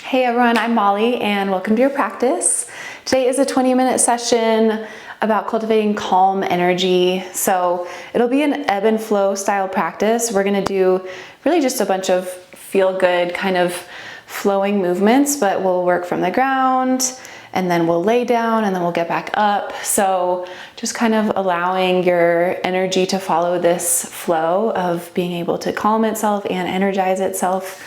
Hey everyone, I'm Molly and welcome to your practice. Today is a 20-minute session about cultivating calm energy. So it'll be an ebb and flow style practice. We're gonna do really just a bunch of feel-good kind of flowing movements, but we'll work from the ground and then we'll lay down and then we'll get back up. So just kind of allowing your energy to follow this flow of being able to calm itself and energize itself.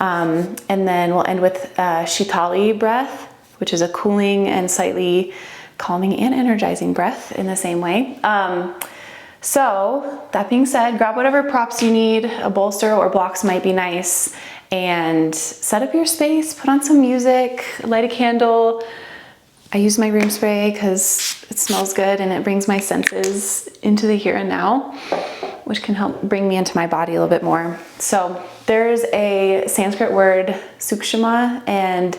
And then we'll end with Shitali breath, which is a cooling and slightly calming and energizing breath in the same way. So that being said, grab whatever props you need. A bolster or blocks might be nice, and set up your space, put on some music, light a candle. I use my room spray because it smells good and it brings my senses into the here and now, which can help bring me into my body a little bit more. So there's a Sanskrit word, sukshma, and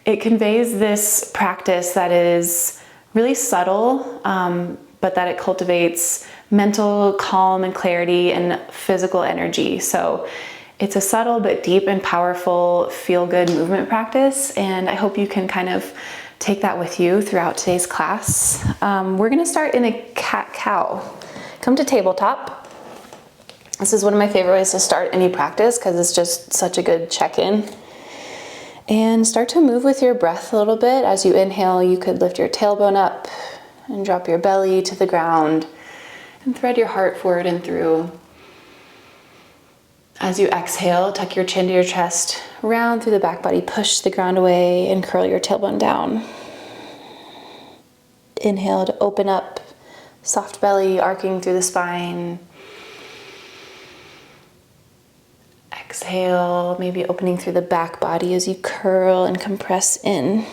it conveys this practice that is really subtle, but that it cultivates mental calm and clarity and physical energy. So it's a subtle but deep and powerful feel-good movement practice, and I hope you can kind of take that with you throughout today's class. We're gonna start in a cat-cow. Come to tabletop. This is one of my favorite ways to start any practice because it's just such a good check-in. And start to move with your breath a little bit. As you inhale, you could lift your tailbone up and drop your belly to the ground and thread your heart forward and through. As you exhale, tuck your chin to your chest, round through the back body, push the ground away and curl your tailbone down. Inhale to open up, soft belly arcing through the spine. Exhale, maybe opening through the back body as you curl and compress in.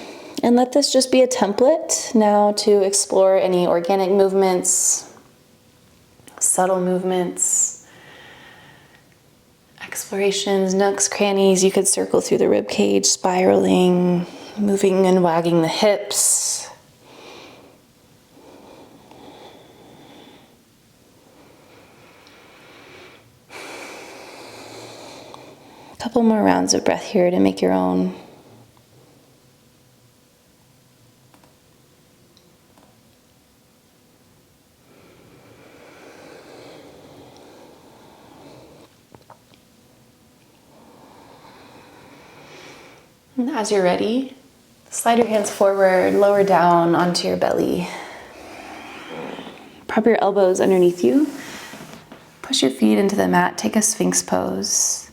And let this just be a template now to explore any organic movements, subtle movements, explorations, nooks, crannies. You could circle through the rib cage, spiraling, moving and wagging the hips. Couple more rounds of breath here to make your own. And as you're ready, slide your hands forward, lower down onto your belly. Prop your elbows underneath you. Push your feet into the mat, take a Sphinx pose.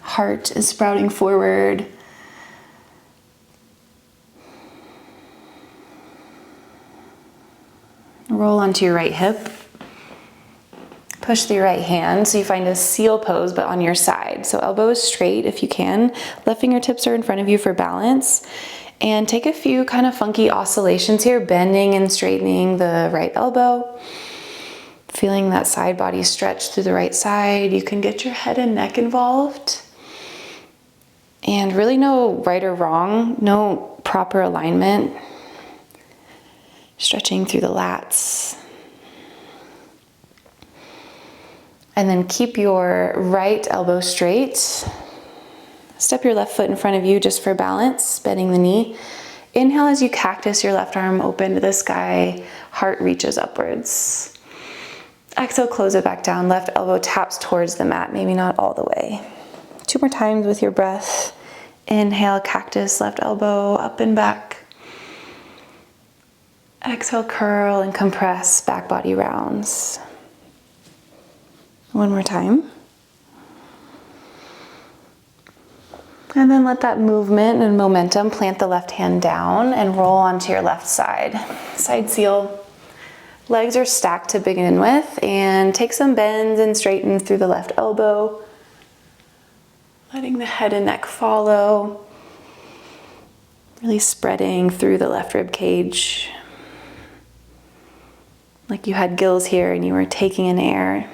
Heart is sprouting forward. Roll onto your right hip. Push the right hand so you find a seal pose but on your side. So elbow is straight if you can. Left fingertips are in front of you for balance. And take a few kind of funky oscillations here, bending and straightening the right elbow. Feeling that side body stretch through the right side. You can get your head and neck involved. And really no right or wrong, no proper alignment. Stretching through the lats. And then keep your right elbow straight. Step your left foot in front of you just for balance, bending the knee. Inhale as you cactus your left arm open to the sky, heart reaches upwards. Exhale, close it back down, left elbow taps towards the mat, maybe not all the way. 2 more times with your breath. Inhale, cactus, left elbow up and back. Exhale, curl and compress, back body rounds. 1 more time. And then let that movement and momentum plant the left hand down and roll onto your left side. Side seal. Legs are stacked to begin with, and take some bends and straighten through the left elbow. Letting the head and neck follow. Really spreading through the left rib cage. Like you had gills here and you were taking in air.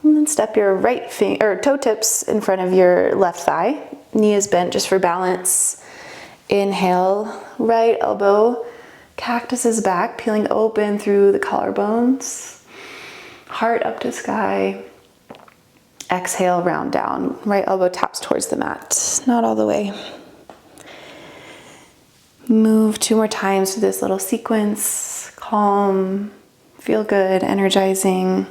And then step your right toe tips in front of your left thigh. Knee is bent just for balance. Inhale, right elbow, cactus is back, peeling open through the collarbones. Heart up to sky. Exhale, round down. Right elbow taps towards the mat, not all the way. Move 2 more times through this little sequence. Calm, feel good, energizing.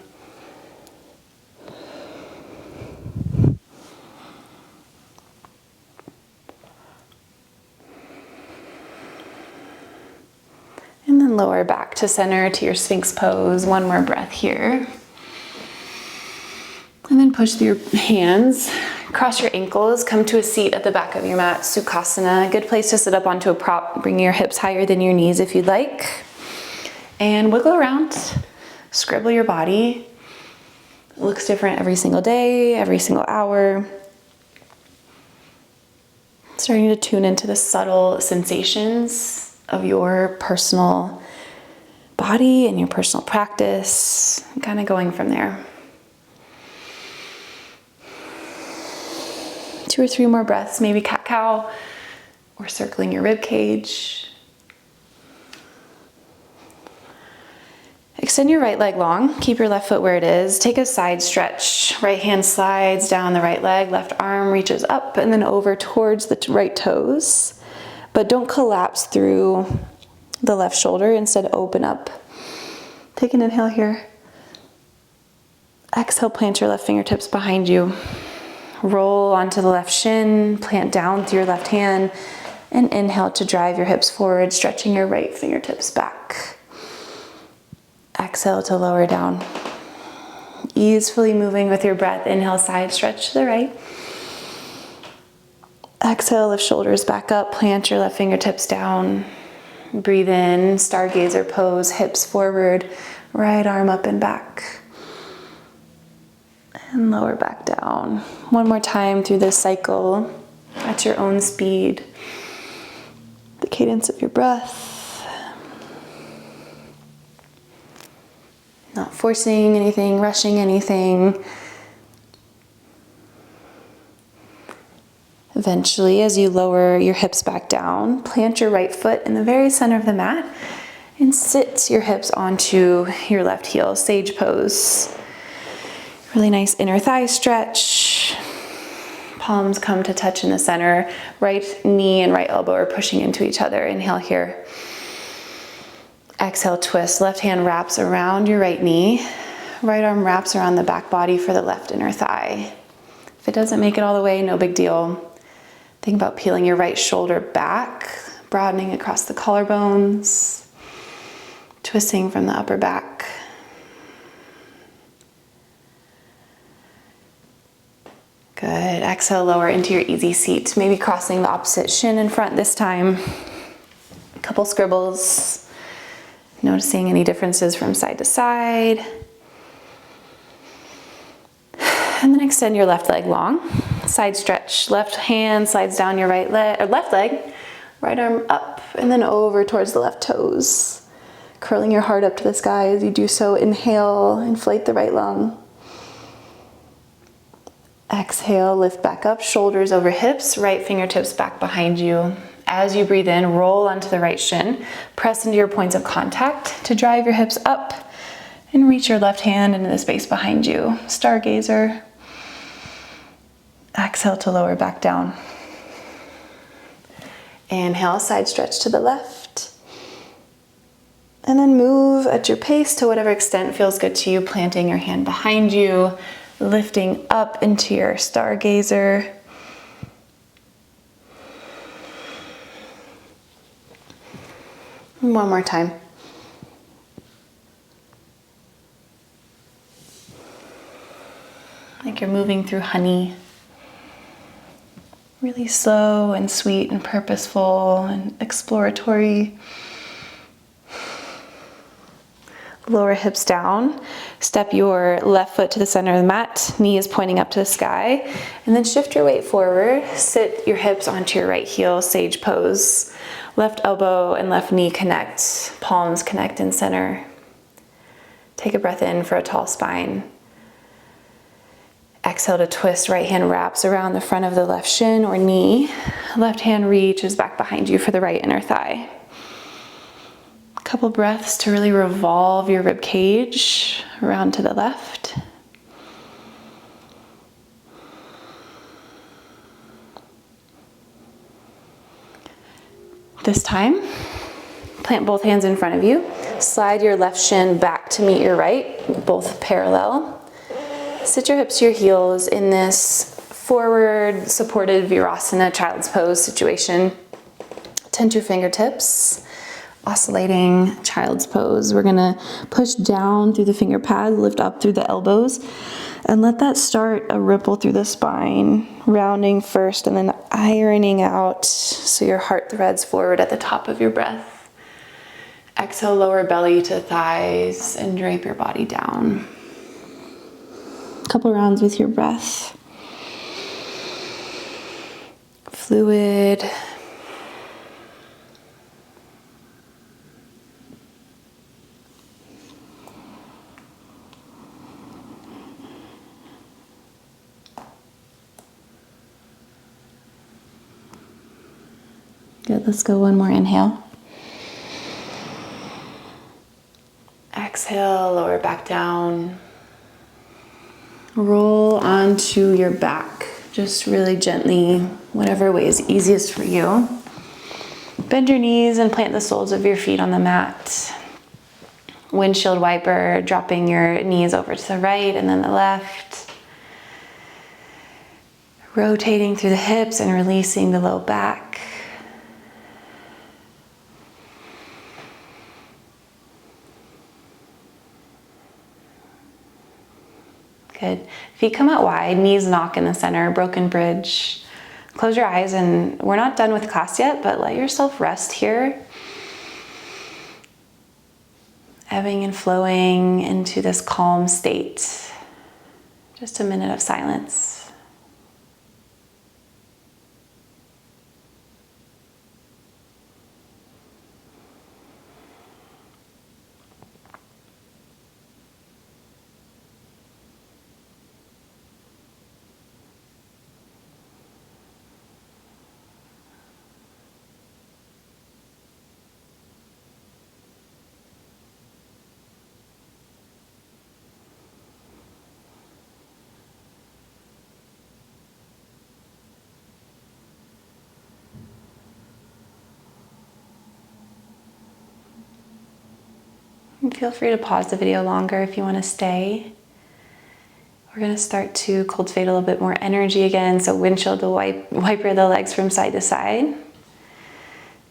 And then lower back to center to your Sphinx pose. 1 more breath here. And then push through your hands, cross your ankles, come to a seat at the back of your mat, Sukhasana. A good place to sit up onto a prop. Bring your hips higher than your knees if you'd like. And wiggle around, scribble your body. It looks different every single day, every single hour. Starting to tune into the subtle sensations of your personal body and your personal practice, kind of going from there. 2 or 3 more breaths, maybe cat-cow or circling your rib cage. Extend your right leg long, keep your left foot where it is. Take a side stretch. Right hand slides down the right leg, left arm reaches up and then over towards the right toes. But don't collapse through the left shoulder, instead open up. Take an inhale here. Exhale, plant your left fingertips behind you. Roll onto the left shin, plant down through your left hand, and inhale to drive your hips forward, stretching your right fingertips back. Exhale to lower down. Easefully moving with your breath. Inhale, side stretch to the right. Exhale, lift shoulders back up, plant your left fingertips down. Breathe in, stargazer pose, hips forward, right arm up and back. And lower back down. 1 more time through this cycle at your own speed. The cadence of your breath. Not forcing anything, rushing anything. Eventually, as you lower your hips back down, plant your right foot in the very center of the mat and sit your hips onto your left heel, sage pose. Really nice inner thigh stretch. Palms come to touch in the center. Right knee and right elbow are pushing into each other. Inhale here. Exhale, twist. Left hand wraps around your right knee. Right arm wraps around the back body for the left inner thigh. If it doesn't make it all the way, no big deal. Think about peeling your right shoulder back, broadening across the collarbones, twisting from the upper back. Good. Exhale, lower into your easy seat. Maybe crossing the opposite shin in front this time. A couple scribbles. Noticing any differences from side to side. And then extend your left leg long. Side stretch. Left hand slides down your right leg, or left leg. Right arm up and then over towards the left toes. Curling your heart up to the sky as you do so. Inhale, inflate the right lung. Exhale, lift back up, shoulders over hips, right fingertips back behind you. As you breathe in, roll onto the right shin. Press into your points of contact to drive your hips up and reach your left hand into the space behind you. Stargazer. Exhale to lower back down. Inhale, side stretch to the left. And then move at your pace to whatever extent feels good to you, planting your hand behind you. Lifting up into your stargazer. One more time. Like you're moving through honey. Really slow and sweet and purposeful and exploratory. Lower hips down. Step your left foot to the center of the mat. Knee is pointing up to the sky. And then shift your weight forward. Sit your hips onto your right heel, sage pose. Left elbow and left knee connect. Palms connect in center. Take a breath in for a tall spine. Exhale to twist. Right hand wraps around the front of the left shin or knee. Left hand reaches back behind you for the right inner thigh. Couple breaths to really revolve your rib cage around to the left. This time, plant both hands in front of you. Slide your left shin back to meet your right, both parallel. Sit your hips to your heels in this forward supported Virasana child's pose situation. Tend your fingertips, oscillating child's pose. We're gonna push down through the finger pads, lift up through the elbows, and let that start a ripple through the spine, rounding first and then ironing out so your heart threads forward at the top of your breath. Exhale, lower belly to thighs and drape your body down. Couple rounds with your breath. Fluid. Good, let's go one more inhale. Exhale, lower back down. Roll onto your back, just really gently, whatever way is easiest for you. Bend your knees and plant the soles of your feet on the mat. Windshield wiper, dropping your knees over to the right and then the left. Rotating through the hips and releasing the low back. Good. Feet come out wide, knees knock in the center, broken bridge. Close your eyes, and we're not done with class yet, but let yourself rest here. Ebbing and flowing into this calm state. Just a minute of silence. And feel free to pause the video longer if you want to stay. We're going to start to cultivate a little bit more energy again. So windshield to wiper the legs from side to side.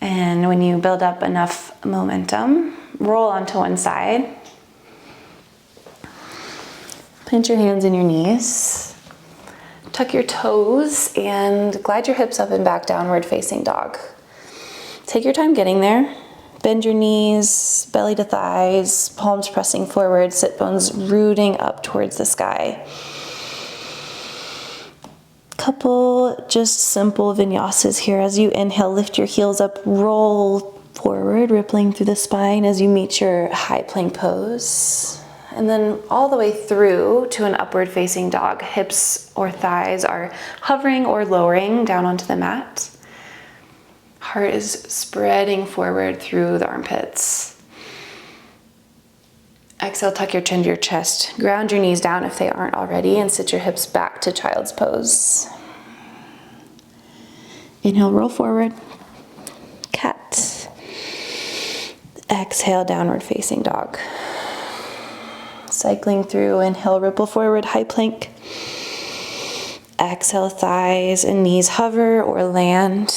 And when you build up enough momentum, roll onto one side. Plant your hands in your knees. Tuck your toes and glide your hips up and back, downward facing dog. Take your time getting there. Bend your knees, belly to thighs, palms pressing forward, sit bones rooting up towards the sky. Couple just simple vinyasas here. As you inhale, lift your heels up, roll forward, rippling through the spine as you meet your high plank pose. And then all the way through to an upward facing dog. Hips or thighs are hovering or lowering down onto the mat. Heart is spreading forward through the armpits. Exhale, tuck your chin to your chest. Ground your knees down if they aren't already and sit your hips back to child's pose. Inhale, roll forward. Cat. Exhale, downward facing dog. Cycling through, inhale, ripple forward, high plank. Exhale, thighs and knees hover or land.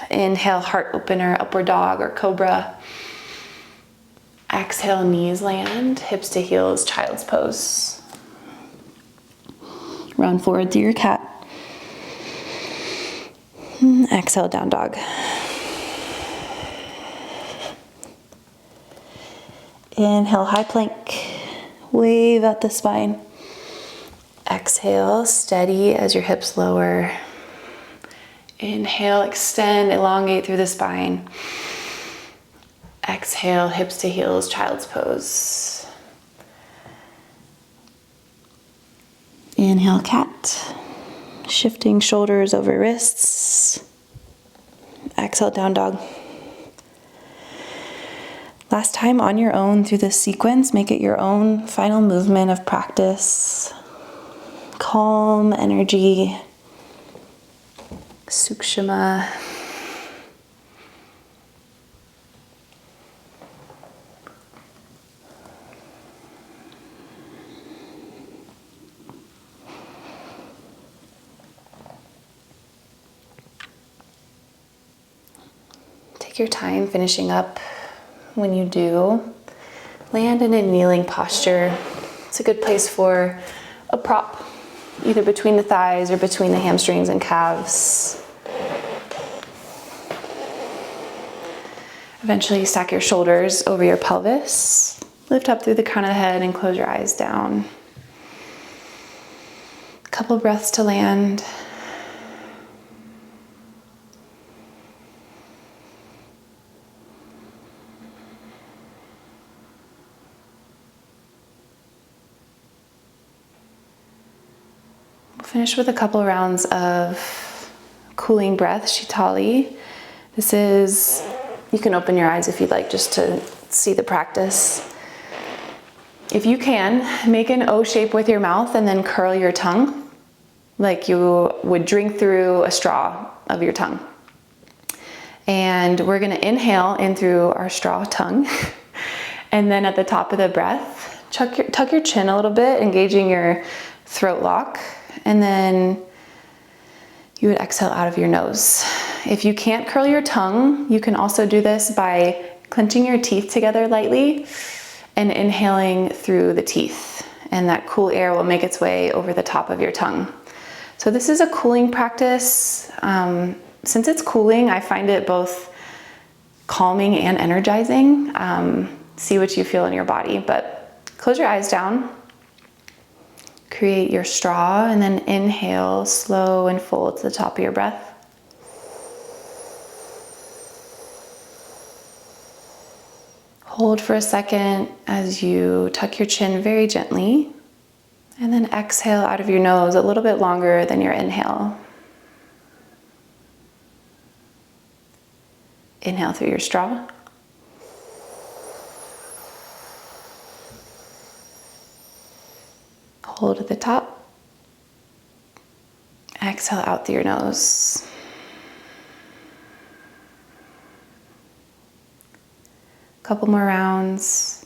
Inhale, heart opener, upward dog or cobra. Exhale, knees land, hips to heels, child's pose. Round forward through your cat. Exhale, down dog. Inhale, high plank. Wave out the spine. Exhale, steady as your hips lower. Inhale, extend, elongate through the spine. Exhale, hips to heels, child's pose. Inhale, cat. Shifting shoulders over wrists. Exhale, down dog. Last time on your own through this sequence, make it your own final movement of practice. Calm energy. Sukshama. Take your time finishing up. When you do, land in a kneeling posture. It's a good place for a prop, either between the thighs or between the hamstrings and calves. Eventually stack your shoulders over your pelvis. Lift up through the crown of the head and close your eyes down. A couple breaths to land. We'll finish with a couple rounds of cooling breath, Shitali. This is, you can open your eyes if you'd like just to see the practice. If you can, make an O shape with your mouth and then curl your tongue like you would drink through a straw of your tongue. And we're gonna inhale in through our straw tongue. And then at the top of the breath, tuck your chin a little bit, engaging your throat lock. And then you would exhale out of your nose. If you can't curl your tongue, you can also do this by clenching your teeth together lightly and inhaling through the teeth. And that cool air will make its way over the top of your tongue. So this is a cooling practice. Since it's cooling, I find it both calming and energizing. See what you feel in your body, but close your eyes down. Create your straw and then inhale, slow and full to the top of your breath. Hold for a second as you tuck your chin very gently, and then exhale out of your nose a little bit longer than your inhale. Inhale through your straw. Hold at the top. Exhale out through your nose. Couple more rounds.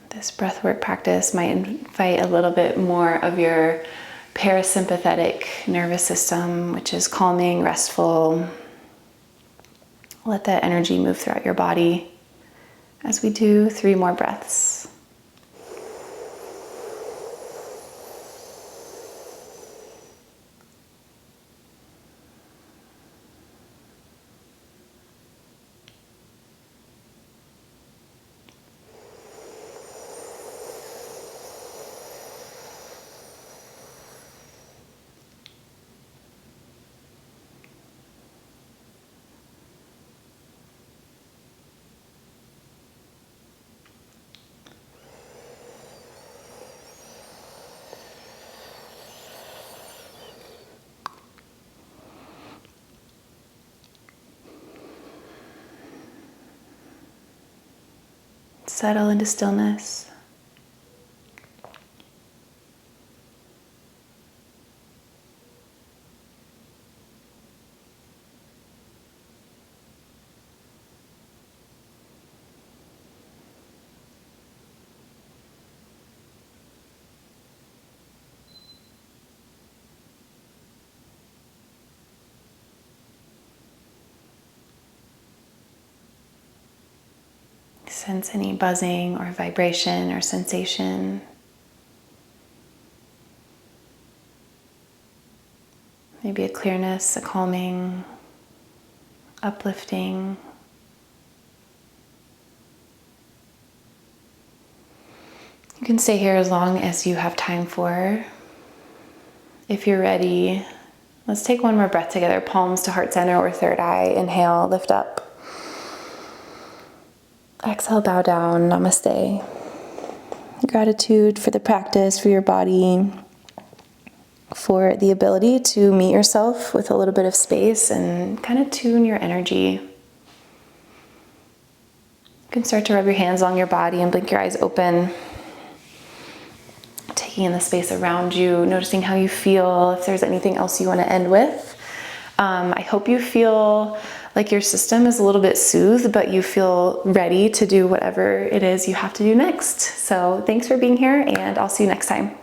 This breathwork practice might invite a little bit more of your parasympathetic nervous system, which is calming, restful. Let that energy move throughout your body as we do 3 more breaths. Settle into stillness. Sense any buzzing or vibration or sensation. Maybe a clearness, a calming, uplifting. You can stay here as long as you have time for. If you're ready, let's take one more breath together. Palms to heart center or third eye. Inhale, lift up. Exhale, bow down, namaste. Gratitude for the practice, for your body, for the ability to meet yourself with a little bit of space and kind of tune your energy. You can start to rub your hands along your body and blink your eyes open. Taking in the space around you, noticing how you feel, if there's anything else you want to end with. I hope you feel like your system is a little bit soothed, but you feel ready to do whatever it is you have to do next. So thanks for being here, and I'll see you next time.